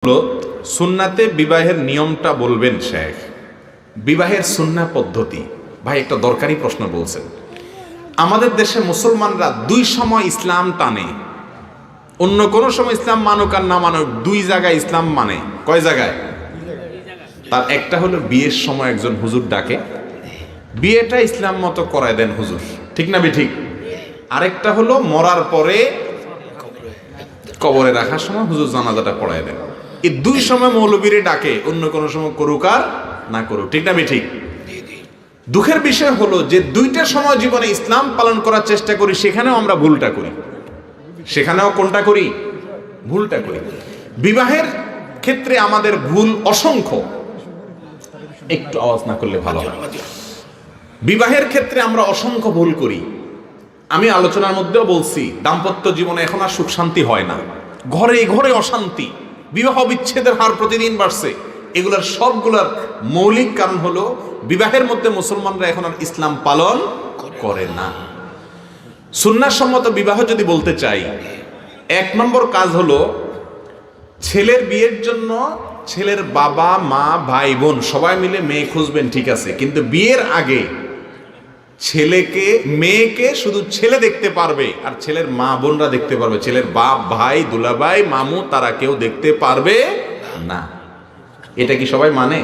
হলো সুন্নাতে বিবাহের নিয়মটা বলবেন শেখ। বিবাহের সুন্না পদ্ধতি ভাই একটা দরকারি প্রশ্ন বলছেন। আমাদের দেশে মুসলমানরা দুই সময় ইসলাম টানে, অন্য কোন সময় ইসলাম মানুক আর না মানুক দুই জায়গায় ইসলাম মানে। কয় জায়গায়? তার একটা হলো বিয়ের সময় একজন হুজুর ডাকে, বিয়েটা ইসলাম মতো করায় দেন হুজুর, ঠিক না বে ঠিক? আরেকটা হলো মরার পরে কবরে রাখার সময় হুজুর জানাজাটা পড়ায় দেন। এই দুই সময় মৌলবীরে ডাকে, অন্য কোনো সময় করুক আর না করুক, ঠিক না বে ঠিক? দুঃখের বিষয় হলো যে দুইটা সময় জীবনে ইসলাম পালন করার চেষ্টা করি, সেখানেও আমরা ভুলটা করি। সেখানেও কোনটা করি? ভুলটা করি। বিবাহের ক্ষেত্রে আমাদের ভুল অসংখ্য। একটু আওয়াজ না করলে ভালো হয়। বিবাহের ক্ষেত্রে আমরা অসংখ্য ভুল করি। আমি আলোচনার মধ্যেও বলছি, দাম্পত্য জীবনে এখন আর সুখ শান্তি হয় না, ঘরে ঘরে অশান্তি, বিবাহ বিচ্ছেদের হার প্রতিদিন বাড়ছে। এগুলোর সবগুলোর মৌলিক কারণ হলো বিবাহের মধ্যে মুসলমানরা এখন আর ইসলাম পালন করে না। সুন্নাহসম্মত বিবাহ যদি বলতে চাই, এক নম্বর কাজ হলো ছেলের বিয়ের জন্য ছেলের বাবা মা ভাই বোন সবাই মিলে মেয়ে খুঁজবেন, ঠিক আছে, কিন্তু বিয়ের আগে ছেলেকে মেয়েকে শুধু ছেলে দেখতে পারবে আর ছেলের মা বোনরা দেখতে পারবে, ছেলের বাপ ভাই দুলাভাই মামু তারা কেউ দেখতে পারবে না। এটা কি সবাই মানে?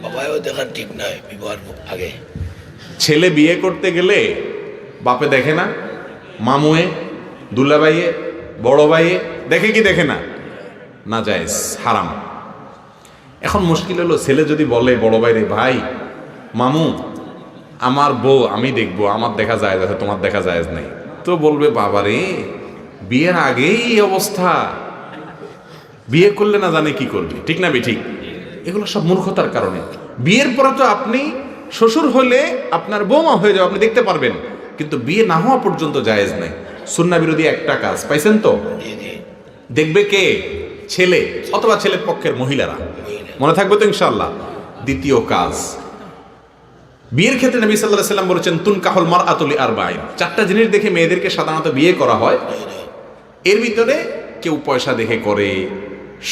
বাবাও দেখা ঠিক নয় বিবাহের আগে। ছেলে বিয়ে করতে গেলে বাপে দেখে না, মামুয়ে দুলাভাইয়ে বড় ভাইয়ে দেখে কি দেখে না? না জায়েজ, হারাম। এখন মুশকিল হলো ছেলে যদি বলে বড় ভাইরে, ভাই মামু আমার বউ আমি দেখবো, আমার দেখা যায় আছে তোমার দেখা যায় নাই, তো বলবে বাবারে বিয়ের আগেই এই অবস্থা, বিয়ে করলে না জানে কি করবে, ঠিক না বে ঠিক? এগুলো সব মূর্খতার কারণে। বিয়ের পরে তো আপনি শ্বশুর হলে আপনার বৌমা হয়ে যাবে, আপনি দেখতে পারবেন, কিন্তু বিয়ে না হওয়া পর্যন্ত জায়েজ নাই। সুন্নাহ বিরোধী একটা কাজ পাইছেন তো? দেখবে কে? ছেলে অথবা ছেলের পক্ষের মহিলারা, মনে থাকবে তো ইনশাআল্লাহ। দ্বিতীয় কাজ, বিয়ের ক্ষেত্রে নবী সাল্লাল্লাহু আলাইহি ওয়াসাল্লাম বলেছেন তুনকাহুল মারআতু লিআরবাঈন, চারটা জিনিস দেখে মেয়েদেরকে সাধারণত বিয়ে করা হয়। এর ভিতরে কেউ পয়সা দেখে করে,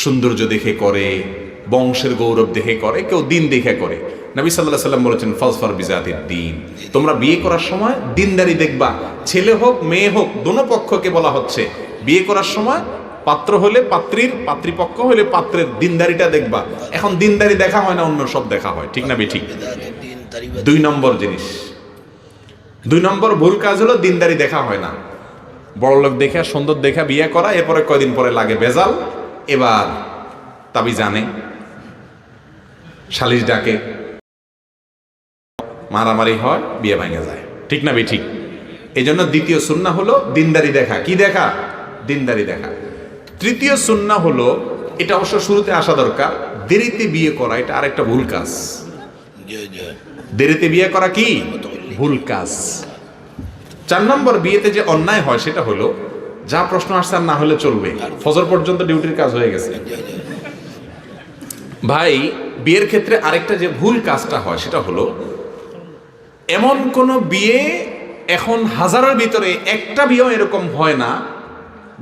সৌন্দর্য দেখে করে, বংশের গৌরব দেখে করে, কেউ দিন দেখে করে। নবী সাল্লাল্লাহু আলাইহি ওয়াসাল্লাম বলেছেন ফাজফার বিজাতিদ দ্বীন, তোমরা বিয়ে করার সময় দিনদারি দেখবা। ছেলে হোক মেয়ে হোক দোনো পক্ষকে বলা হচ্ছে বিয়ে করার সময় পাত্র হলে পাত্রীর, পাত্রীপক্ষ হলে পাত্রের দিনদারিটা দেখবা। এখন দিনদারি দেখা হয় না, অন্য সব দেখা হয়, ঠিক না বে ঠিক? দুই নম্বর জিনিস, দুই নম্বর ভুল কাজ হলো দিনদারি দেখা হয় না, বড় লোক দেখা সুন্দর দেখা বিয়ে করা, এরপরে কয়দিন পরে লাগে ভেজাল, এবার তাবি জানে সালিশ ডাকে, মারামারি হয়, বিয়ে ভেঙে যায়, ঠিক না বে ঠিক? এই জন্য দ্বিতীয় সুন্নাহ হলো দিনদারি দেখা। কি দেখা? দিনদারি দেখা। তৃতীয় সুন্নাহ হলো, এটা অবশ্য শুরুতে আসা দরকার, দেরিতে বিয়ে করা। এটা আরেকটা ভুল কাজ। দেরিতে বিয়ে করা কি ভুল কাজ। 4 নম্বর বিয়েতে যে অন্যায় হয় সেটা হলো, যা প্রশ্ন আসছে আর না হলে চলবে, ফজর পর্যন্ত ডিউটির কাজ হয়ে গেছে। ভাই বিয়ের ক্ষেত্রে আরেকটা যে ভুল কাজটা হয় সেটা হলো, এমন কোন বিয়ে এখন হাজারের ভিতরে একটা বিয়েও এরকম হয় না,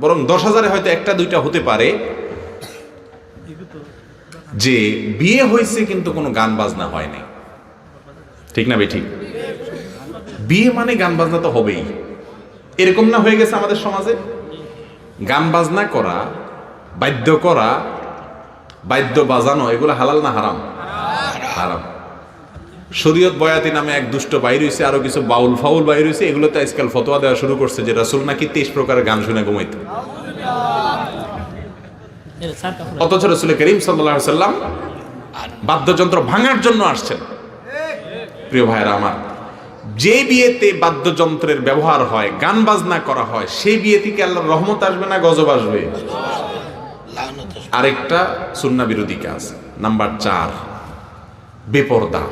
বরং 10,000-এ হয়তো একটা দুইটা হতে পারে, যে বিয়ে হয়েছে কিন্তু কোনো গান বাজনা হয় নাই, ঠিক না বে ঠিক? বিয়ে মানে গান বাজনা তো হবেই, এরকম না হয়ে গেছে আমাদের সমাজে? গান বাজনা করা, বাদ্য করা, বাদ্য বাজানো, এগুলো হালাল না হারাম? হারাম। শরীয়ত বয়াতি নামে এক দুষ্ট বাইর হয়েছে, আরো কিছু বাউল ফাউল বাইর হয়েছে, এগুলো তো আজকাল ফতোয়া দেওয়া শুরু করছে যে রাসূল নাকি 23 প্রকারের গান শুনে ঘুমাইতো। অথচ রাসূল করিম সাল্লাল্লাহু আলাইহি ওয়াসাল্লাম বাদ্যযন্ত্র ভাঙার জন্য আসছেন। প্রিয় ভাইরা আমার, যে বিয়েতে বাদ্যযন্ত্রের ব্যবহার হয়, গান বাজনা করা হয়, সেই বিয়ে থেকে আল্লাহর রহমত আসবে না গজব আসবে? আরেকটা সুন্নাহ বিরোধী কাজ, নাম্বার 4, বেপরদা।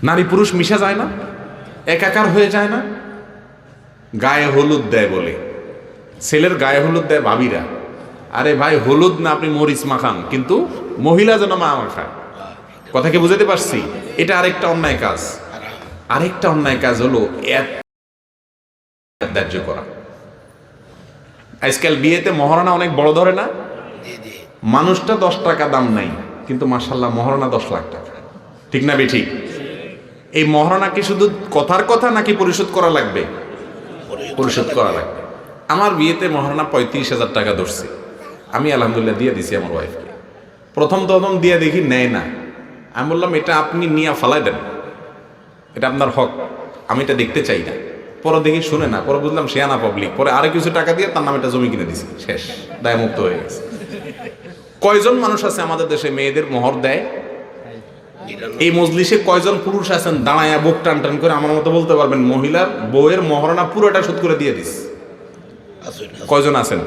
নারী পুরুষ মিশা যায় না, একাকার হয়ে যায় না। গায়ে হলুদ দেয় বলে, ছেলের গায়ে হলুদ দেয় ভাবিরা, আরে ভাই হলুদ না আপনি মরিচ মাখান, কিন্তু মহিলা যেন মা মাখায়। কথা কি বুঝাতে পারছি? এটা আরেকটা অন্যায় কাজ। আরেকটা অন্যায় কাজ হলো ত্যায্য করা। আজকাল বিয়েতে মহারণা অনেক বড় ধরে না, মানুষটা 10 টাকা দাম নাই, কিন্তু মাশাল্লাহ মহারণা 10 লাখ টাকা। ঠিক না বেঠিক? এই মহারণা কি শুধু কথার কথা নাকি পরিশোধ করা লাগবে? পরিশোধ করা লাগবে। আমার বিয়েতে মহারণা 35,000 টাকা ধরছে, আমি আলহামদুলিল্লাহ দিয়ে দিছি আমার ওয়াইফকে। প্রথম দিয়ে দেখি নেয় না। আমি বললাম এটা আপনি নিয়ে ফালাই দেন, এটা আপনার হক, আমি এটা দেখতে চাই না। পরে দেখি শুনে না, পরে বুঝলাম সে আনা পাবলিক। পরে আরো কিছু টাকা দিয়ে তার নামে একটা জমি কিনে দিছি, শেষ, দায়মুক্ত হয়ে গেছে। কয়জন মানুষ আছে আমাদের দেশে মেয়েদের মোহর দেয়? এই মজলিসে কয়জন পুরুষ আছেন দাঁড়ায়া বুক টান টান করে আমার মতো বলতে পারবেন মহিলার বউয়ের মহারণা পুরোটা শোধ করে দিয়ে দিস? কয়জন আছেন?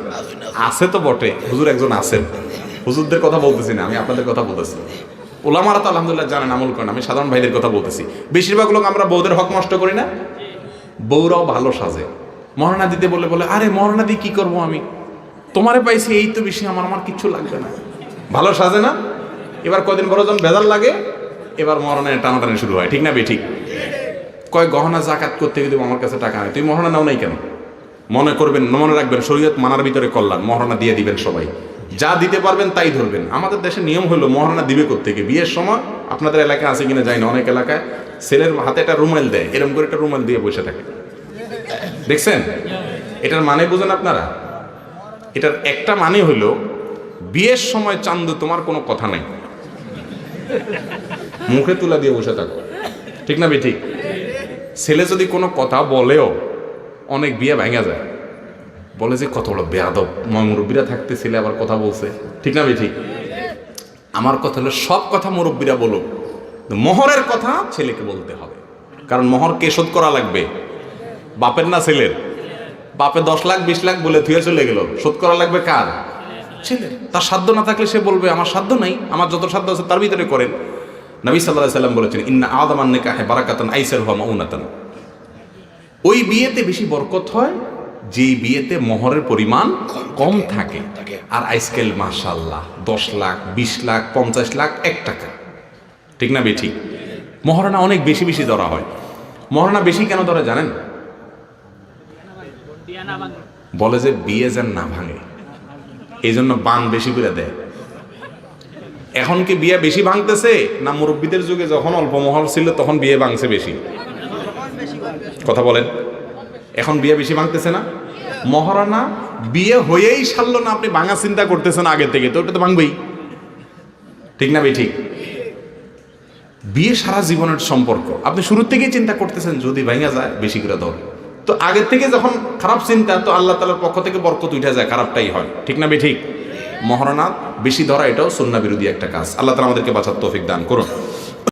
আছে তো বটে, হুজুর একজন আছেন। হুজুরদের কথা বলতেছি না, আমি আপনাদের কথা বলতেছি। ওলামারা তো আলহামদুলিল্লাহ জানেন, আমল করেন। আমি সাধারণ ভাইদের কথা বলতেছি। বেশিরভাগ লোক আমরা বউদের হক নষ্ট করি না। বউরাও ভালো সাজে, মহারণা দিতে বলে বলে আরে মহারণা দিয়ে কি করবো আমি, তোমারে পাইছি এই তো বেশি, আমার কিচ্ছু লাগবে না। ভালো সাজে না? এবার কয়দিন বড় জন বেজাল লাগে, এবার মহারণা টানাটানি শুরু হয়। ঠিক না বেঠিক? কয় গহনা জাকাত করতে গেলে আমার কাছে টাকা নেই, তুই মহারণা নাও নাই কেন? মনে করবেন, মনে রাখবেন, শরীয়ত মানার ভিতরে কল্যাণ। মহারণা দিয়ে দিবেন সবাই, যা দিতে পারবেন তাই ধরবেন। আমাদের দেশে নিয়ম হলো মহারণা দিবে কোত্থেকে? বিয়ের সময় আপনাদের এলাকায় আছে কিনা জানি না, অনেক এলাকায় ছেলের হাতে একটা রুমাল দেয়, এরকম করে একটা রুমাল দিয়ে বসে থাকে, দেখছেন? এটার মানে বুঝেন আপনারা? এটার একটা মানে হলো বিয়ের সময় চান্দু তোমার কোনো কথা নাই, মুখে তুলা দিয়ে বসে থাকো। ঠিক না বেঠিক? ছেলে যদি কোনো কথা বলেও অনেক বিয়ে ভেঙে যায়, বলে যে কত বড় বেয়াদব, মুরব্বীরা থাকতে ছেলে আবার কথা বলছে। ঠিক না বেঠিক? আমার কথা হলো সব কথা মুরব্বীরা বলুক, মোহরের কথা ছেলেকে বলতে হবে। কারণ মোহর কে শোধ করা লাগবে? বাপের না ছেলের? বাপে 10 লাখ 20 লাখ বলে থুয়ে চলে গেল, শোধ করা লাগবে কার? ছেলের। তার সাধ্য না থাকলে সে বলবে আমার সাধ্য নাই, আমার যত সাধ্য আছে তার ভিতরে করেন। নবী সাল্লাল্লাহু আলাইহি সাল্লাম বলেছেন ইন্না আযামান নিকাহে বারাকাতান আইসারুহা মাউনাতান। ওই বিয়েতে বেশি বরকত হয় যেই বিয়েতে মোহরের পরিমাণ কম থাকে। আর আজকাল মাশাআল্লাহ 10 লাখ 20 লাখ 50 লাখ 1 টাকা। ঠিক না বেঠিক? মহারণা অনেক বেশি বেশি ধরা হয়। মহারণা বেশি কেন ধরে জানেন? বলে যে বিয়ে যেন না ভাঙে, এই জন্য বান বেশি করে দেয়। এখন কি বিয়ে বেশি ভাঙতেছে না মুরব্বীদের যুগে যখন অল্প মহর ছিল তখন বিয়ে ভাঙছে বেশি? কথা বলেন। এখন বিয়ে বেশি ভাঙতেছে না? মহারণা বিয়ে হয়েই সারল না, আপনি ভাঙা চিন্তা করতেছেন আগে থেকে, তো ওটা তো ভাঙবেই। ঠিক না বেঠিক? বিয়ে সারা জীবনের সম্পর্ক, আপনি শুরু থেকেই চিন্তা করতেছেন যদি ভাঙা যায় বেশি করে ধর, তো আগের থেকে যখন খারাপ চিন্তা, তো আল্লাহ তাআলার পক্ষ থেকে বরকত উঠে যায়, খারাপটাই হয়। ঠিক না বেঠিক? মহারণা বেশি ধরা এটাও সুন্নাহ বিরোধী একটা কাজ। আল্লাহ তাআলা আমাদেরকে বাঁচার তৌফিক দান করুন।